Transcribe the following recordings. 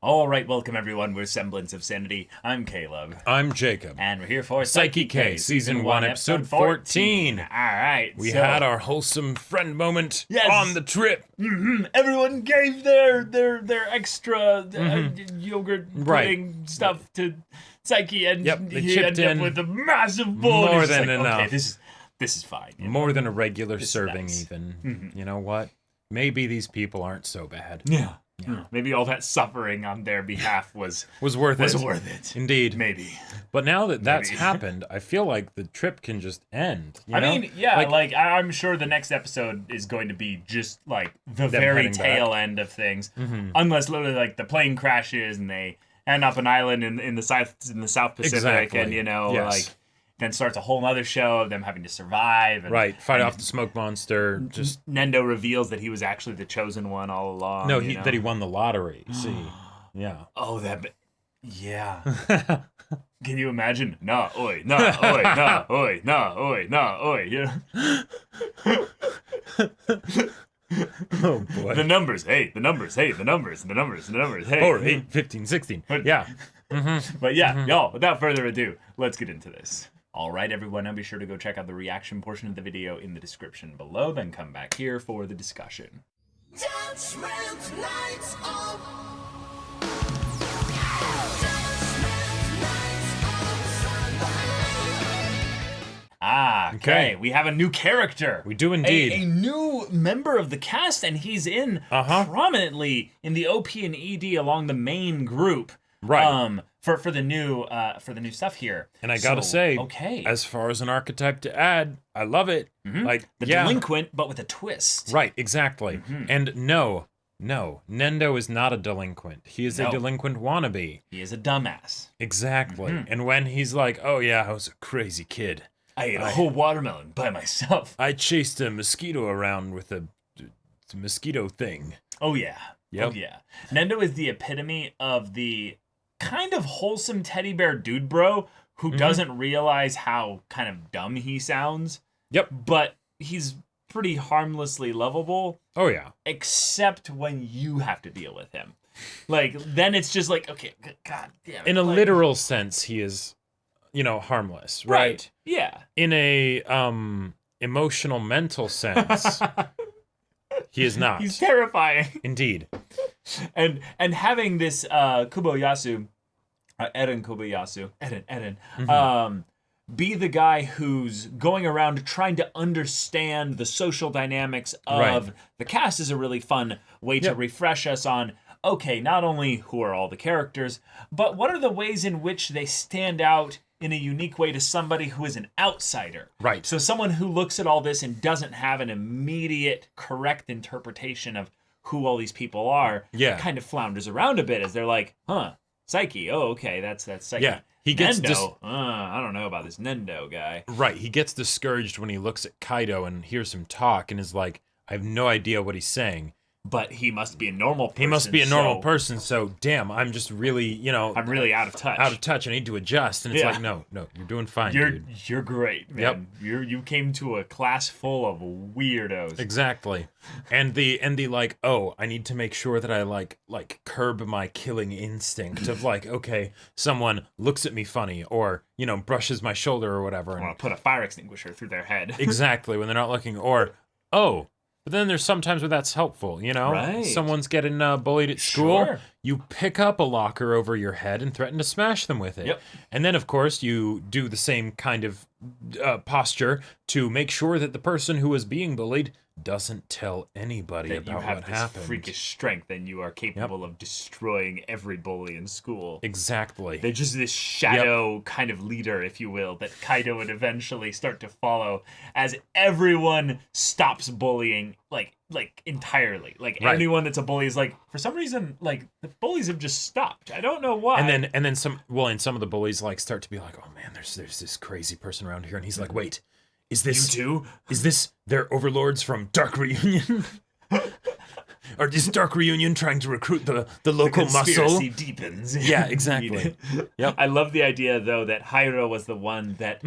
All right, welcome everyone. We're Semblance of Sanity. I'm Caleb. I'm Jacob. And we're here for Saiki K, Season 1, Episode 14. All right. We had our wholesome friend moment on the trip. Everyone gave their extra yogurt pudding stuff to Saiki, and they he chipped ended in up with a massive bowl. more It's than like, enough. Okay, this is fine. More than a regular serving, nice. even. You know what? Maybe these people aren't so bad. Yeah. Maybe all that suffering on their behalf was worth it. worth it. Indeed. Maybe. But now that that's happened, I feel like the trip can just end. You know? mean, yeah, like I'm sure the next episode is going to be just like the very tail end of things, unless literally like the plane crashes and they end up an island in the South Pacific, Exactly. and Yes. like then starts a whole other show of them having to survive. And, fight off the smoke monster. Just Nendo reveals that he was actually the chosen one all along. no, you know? that he won the lottery. See, yeah. Oh, yeah. Can you imagine? No, oi, no, oi, no, oi, no, oi, no, oi. Yeah. Oh boy. The numbers, hey, the numbers, hey, the numbers, hey. 4, 8, 15, 16. Yeah. But yeah, y'all, without further ado, let's get into this. All right, everyone, now be sure to go check out the reaction portion of the video in the description below, then come back here for the discussion. Judgment lights up. Okay, we have a new character. We do indeed. A new member of the cast, and he's in prominently in the OP and ED along the main group. Right. For the new stuff here. And I gotta say, okay, as far as an archetype to add, I love it. Like the delinquent, but with a twist. Right, exactly. And no, Nendo is not a delinquent. He is a delinquent wannabe. He is a dumbass. Exactly. And when he's like, oh yeah, I was a crazy kid. I ate a whole watermelon by myself. I chased a mosquito around with a mosquito thing. Oh yeah. Yep. Oh yeah. Nendo is the epitome of the kind of wholesome teddy bear dude bro who doesn't realize how kind of dumb he sounds. Yep. But he's pretty harmlessly lovable. Oh yeah. Except when you have to deal with him. Like, then it's just like, okay, god damn it. In a like, literal sense, he is, harmless, right? Yeah. In a emotional, mental sense, he is not. He's terrifying. Indeed. And having this Kuboyasu, Eren, be the guy who's going around trying to understand the social dynamics of the cast is a really fun way to refresh us on, okay, not only who are all the characters, but what are the ways in which they stand out in a unique way to somebody who is an outsider. Right. So someone who looks at all this and doesn't have an immediate correct interpretation of who all these people are, kind of flounders around a bit as they're like, Saiki, oh, okay, that's Saiki. Yeah, he gets Nendo, I don't know about this Nendo guy. Right, he gets discouraged when he looks at Kaido and hears him talk and is like, I have no idea what he's saying. But he must be a normal person. He must be a normal person, so damn, I'm just really, I'm really out of touch. I need to adjust. And it's like, no, you're doing fine, dude. You're great, man. Yep. You came to a class full of weirdos. Exactly. And the like, oh, I need to make sure that I like curb my killing instinct of like, okay, someone looks at me funny or, brushes my shoulder or whatever. I want to put a fire extinguisher through their head. Exactly, when they're not looking. Or, oh, but then there's sometimes where that's helpful, Right. Someone's getting bullied at school. You pick up a locker over your head and threaten to smash them with it. Yep. And then, of course, you do the same kind of posture to make sure that the person who is being bullied doesn't tell anybody about what happened. You have this freakish strength and you are capable of destroying every bully in school. Exactly. They're just this shadow kind of leader, if you will, that Kaido would eventually start to follow as everyone stops bullying, like entirely. Like anyone that's a bully is like, for some reason, like the bullies have just stopped. I don't know why. And then some. Well, and some of the bullies like start to be like, oh man, there's this crazy person around here, and he's like, wait. Is this you too? Is this their overlords from Dark Reunion? Or is Dark Reunion trying to recruit the local the muscle? Conspiracy deepens. Yeah, exactly. Yep. I love the idea though that Hyro was the one that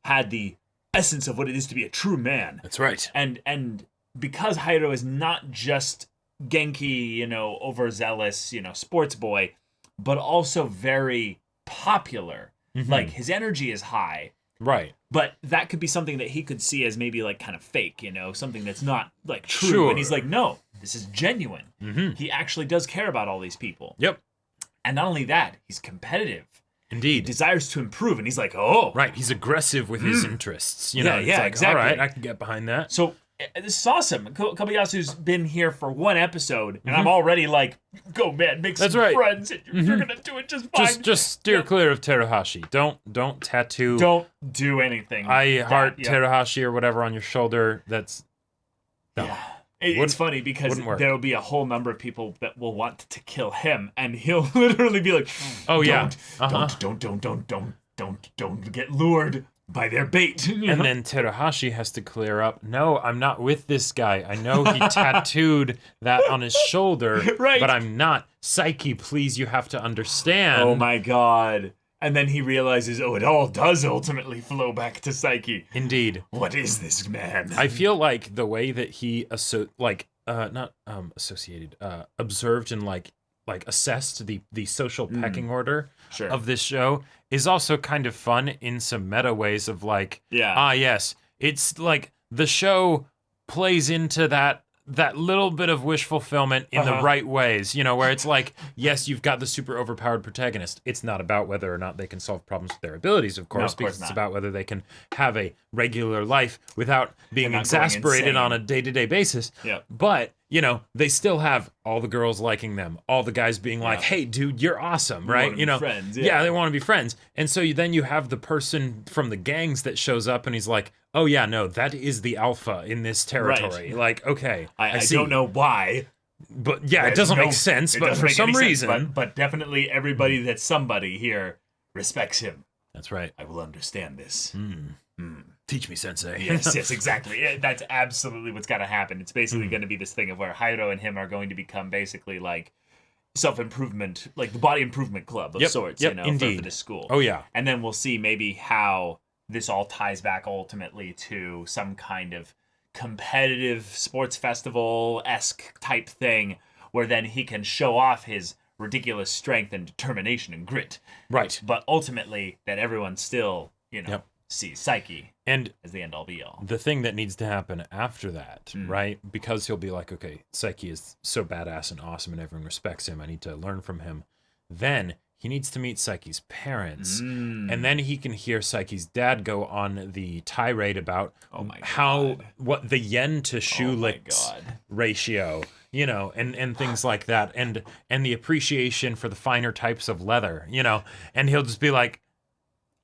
had the essence of what it is to be a true man. That's right. And because Hyro is not just Genki, you know, overzealous, you know, sports boy, but also very popular. Like, his energy is high. Right. But that could be something that he could see as maybe like kind of fake, you know, something that's not like true. Sure. And he's like, no, this is genuine. He actually does care about all these people. Yep. And not only that, he's competitive. He Indeed. desires to improve, and he's like, oh. Right. He's aggressive with his interests. You know, it's yeah, like, exactly. all right, I can get behind that. So this is awesome. Kobayasu's been here for one episode, and I'm already like, go man, make some That's right. friends, and you're gonna do it just fine. Just steer clear of Teruhashi. Don't tattoo Don't do anything. Heart Teruhashi or whatever on your shoulder. That's no. Yeah. It's funny because wouldn't work. there will be a whole number of people that will want to kill him, and he'll literally be like, Oh, yeah. don't get lured by their bait. And then Teruhashi has to clear up. No, I'm not with this guy. I know he tattooed that on his shoulder, Right. but I'm not. Saiki, please, you have to understand. Oh my god. And then he realizes, oh, it all does ultimately flow back to Saiki. Indeed. What is this man? I feel like the way that he observed and like assessed the social pecking order Sure. of this show is also kind of fun in some meta ways of like, yes, it's like the show plays into that little bit of wish fulfillment in the right ways, you know, where it's like, yes, you've got the super overpowered protagonist. It's not about whether or not they can solve problems with their abilities, of course, because it's about whether they can have a regular life without being exasperated on a day-to-day basis. Yep. But, you know, they still have all the girls liking them, all the guys being like, hey, dude, you're awesome, right? wanna You be know, friends, they want to be friends. And so then you have the person from the gangs that shows up and he's like, oh yeah, no, that is the alpha in this territory. Right. Like, okay, I see. don't know why. But yeah, it doesn't make sense, but for some reason. But definitely everybody that's somebody here respects him. That's right. I will understand this. Teach me, sensei. Yes, exactly. Yeah, that's absolutely what's got to happen. It's basically going to be this thing of where Hyro and him are going to become basically like self-improvement, like the body improvement club of sorts, you know, for this school. Oh, yeah. And then we'll see maybe how this all ties back ultimately to some kind of competitive sports festival-esque type thing where then he can show off his ridiculous strength and determination and grit. Right. But ultimately that everyone still, you know, sees Saiki and as the end-all be-all. the thing that needs to happen after that, right? Because he'll be like, okay, Saiki is so badass and awesome and everyone respects him. I need to learn from him. Then he needs to meet Saiki's parents. And then he can hear Saiki's dad go on the tirade about what the yen to Schulich's ratio, you know, and things like that. And the appreciation for the finer types of leather, you know, and he'll just be like,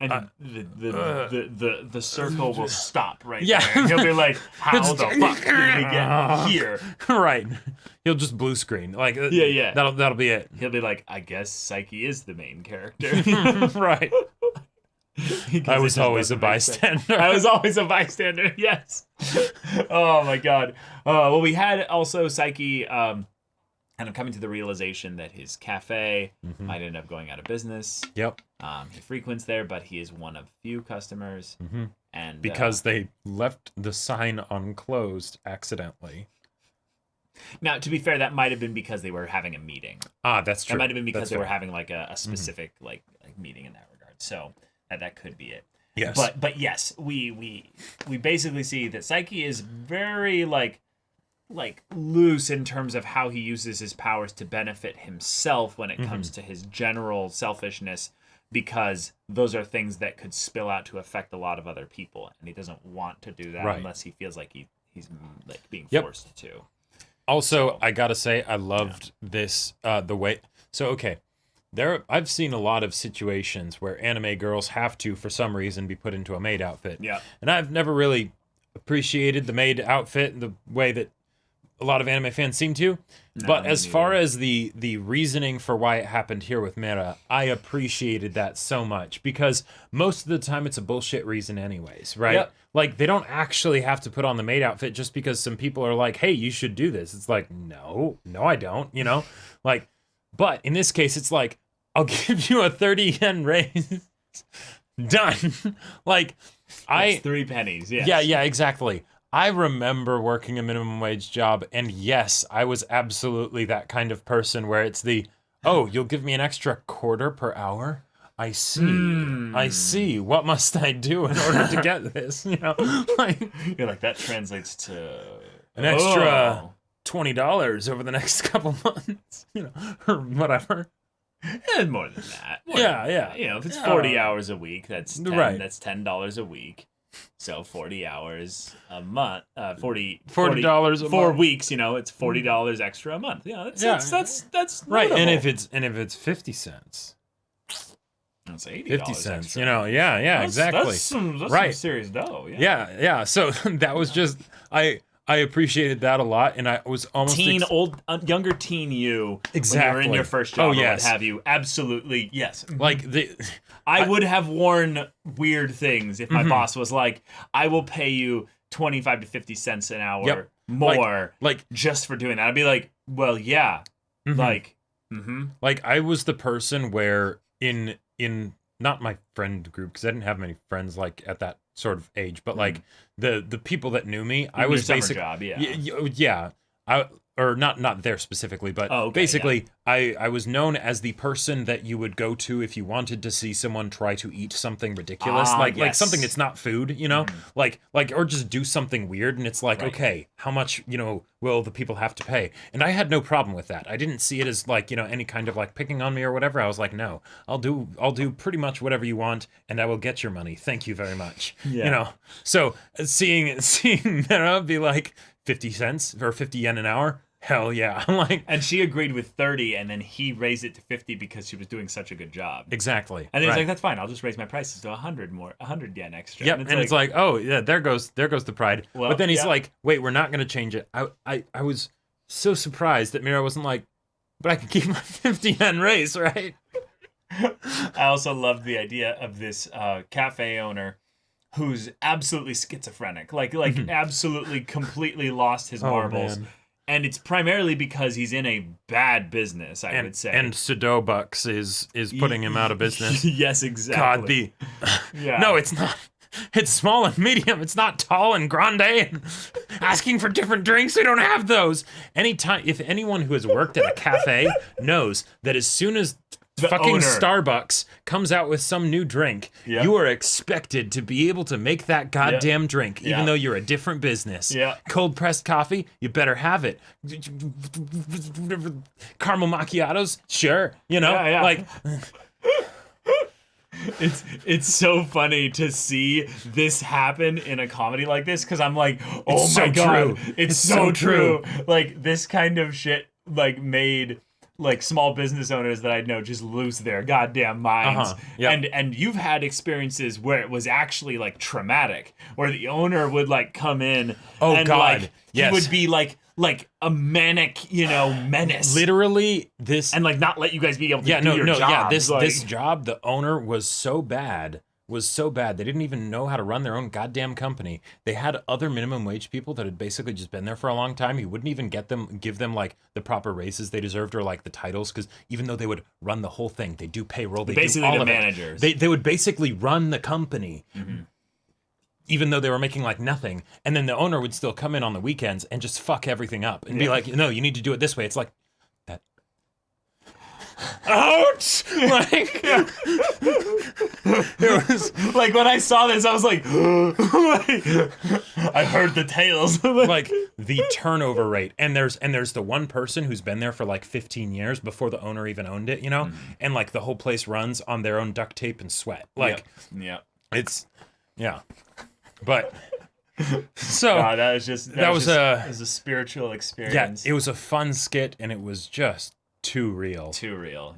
and the circle will stop right Yeah. there. He'll be like, how the fuck did we get here? right. He'll just blue screen. Like, Yeah. That'll be it. He'll be like, I guess Saiki is the main character. Right. I was always a bystander. I was always a bystander, yes. Oh my god. Well, we had also Saiki kind of coming to the realization that his cafe might end up going out of business. Yep. He frequents there, but he is one of few customers. And Because they left the sign on closed accidentally. now, to be fair, that might have been because they were having a meeting. That's true. That might have been because That's they were fair. having like a specific like meeting in that regard. So that could be it. Yes. But yes, we basically see that Saiki is very like loose in terms of how he uses his powers to benefit himself when it comes to his general selfishness, because those are things that could spill out to affect a lot of other people, and he doesn't want to do that unless he feels like he's like being forced to. Also, I gotta say, I loved this the way. So okay, I've seen a lot of situations where anime girls have to, for some reason, be put into a maid outfit. Yeah. And I've never really appreciated the maid outfit in the way that a lot of anime fans seem to. But as far as the reasoning for why it happened here with Mera, I appreciated that so much, because most of the time it's a bullshit reason anyways, right? Yep. Like, they don't actually have to put on the maid outfit just because some people are like, hey, you should do this. It's like, no, I don't, you know? Like, but in this case, it's like, I'll give you a 30 yen raise. Done. Like, That's 3 pennies, yes. Yeah, exactly. I remember working a minimum wage job, and yes, I was absolutely that kind of person where it's oh, you'll give me an extra quarter per hour? I see. I see. What must I do in order to get this? Like You're like, that translates to an extra $20 over the next couple months, or whatever. And more than that. Yeah. If it's 40 hours a week, that's Right. That's $10 a week. So 40 hours a month, $40 $40 a 4 month. weeks. It's $40 extra a month. That's Right, notable. and if it's 50 cents. That's $80 50 cents, extra. yeah, exactly. That's some Right. serious dough. Yeah. So that was just I appreciated that a lot, and I was almost Younger teen you, Exactly. when you were in your first job, Oh, or yes. what have you. Absolutely, yes. like I would have worn weird things if my boss was like, "I will pay you 25 to 50 cents an hour Yep. more, like just for doing that." I'd be like, "Well, yeah, like, like I was the person where in not my friend group, because I didn't have many friends like at that sort of age, but like the people that knew me, I was your summer basically job, yeah. Or not there specifically, but basically I was known as the person that you would go to if you wanted to see someone try to eat something ridiculous, like something that's not food, like or just do something weird, and it's like, okay, how much will the people have to pay? And I had no problem with that. I didn't see it as like any kind of like picking on me or whatever. I was like, no, I'll do pretty much whatever you want, and I will get your money. Thank you very much. So seeing that, I'd be like 50 cents or 50 yen an hour. Hell yeah. I'm like, and she agreed with 30, and then he raised it to 50 because she was doing such a good job. Exactly. And he's like, "That's fine. I'll just raise my prices to 100 yen extra." Yep. And it's like, oh yeah, there goes the pride. Well, but then he's like, wait, we're not gonna change it. I was so surprised that Mira wasn't like, but I can keep my 50 yen raise, right? I also love the idea of this cafe owner who's absolutely schizophrenic, like absolutely completely lost his marbles. Man. And it's primarily because he's in a bad business, I would say. And Sudobucks is putting him out of business. Yes, exactly. God, no, it's not. It's small and medium. It's not tall and grande and asking for different drinks. We don't have those. If anyone who has worked at a cafe knows that as soon as fucking owner. Starbucks comes out with some new drink, you are expected to be able to make that goddamn drink, even though you're a different business. Cold pressed coffee, you better have it. Caramel macchiatos, sure. Like it's so funny to see this happen in a comedy like this, because I'm like, oh It's my so god, true. it's so true. Like, this kind of shit made like small business owners that I know just lose their goddamn minds. And you've had experiences where it was actually like traumatic, where the owner would like come in and he would be like a manic, menace. Literally this, and like not let you guys be able to do your job. This job, the owner was so bad. They didn't even know how to run their own goddamn company. They had other minimum wage people that had basically just been there for a long time. He wouldn't even give them like the proper raises they deserved or like the titles, because even though they would run the whole thing, they do payroll, they basically do all the of managers. They would basically run the company. Even though they were making like nothing, and then the owner would still come in on the weekends and just fuck everything up and be like, no, you need to do it this way. It's like that. Ouch! Like, it was like, when I saw this, I was like, I heard the tales. Like the turnover rate, and there's the one person who's been there for like 15 years before the owner even owned it, and like the whole place runs on their own duct tape and sweat. Like, it's but. So that was a spiritual experience. Yeah, it was a fun skit, and it was just too real.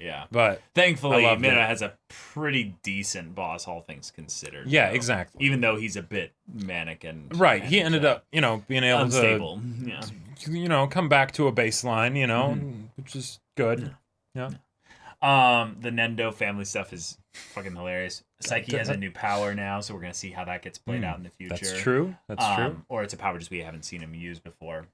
Yeah. But thankfully, Mina has a pretty decent boss, all things considered. Yeah, exactly. Even though he's a bit manic and he ended up, being able unstable. to, come back to a baseline, which is good. Yeah. The Nendo family stuff is fucking hilarious. Saiki has a new power now, so we're gonna see how that gets played out in the future. That's true. Or it's a power just we haven't seen him use before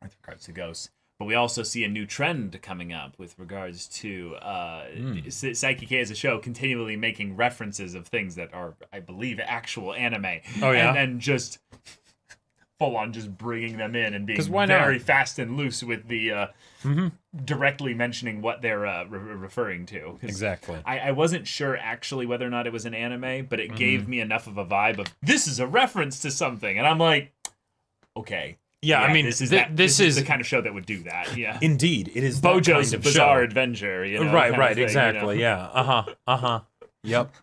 with regards to ghosts. But we also see a new trend coming up with regards to Saiki K as a show continually making references of things that are, I believe, actual anime. Oh, yeah? And then just full on just bringing them in and being 'Cause why not? very fast and loose with the directly mentioning what they're referring to. 'Cause Exactly. I wasn't sure actually whether or not it was an anime, but it gave me enough of a vibe of this is a reference to something, and I'm like, okay. Yeah, I mean, this is this is the kind of show that would do that. Yeah, indeed it is that Bojo's kind of Bizarre show. Adventure. You know, Right, kind of right, thing, exactly. You know? Yeah. Yep.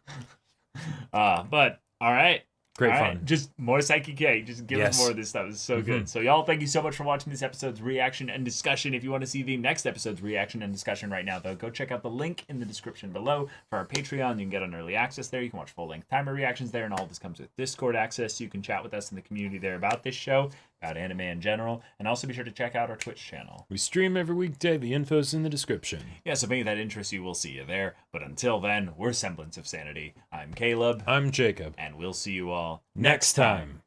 But all right. Great All fun. right, just more Saiki K. Just give us Yes. more of this stuff. It's so good. So y'all, thank you so much for watching this episode's reaction and discussion. If you want to see the next episode's reaction and discussion right now, though, go check out the link in the description below for our Patreon. You can get an early access there. You can watch full-length timer reactions there, and all this comes with Discord access. So you can chat with us in the community there about this show, about anime in general, and also be sure to check out our Twitch channel. We stream every weekday. The info's in the description. Yeah, so if any of that interests you, we'll see you there. But until then, we're Semblance of Sanity. I'm Caleb, I'm Jacob. and we'll see you all Next time.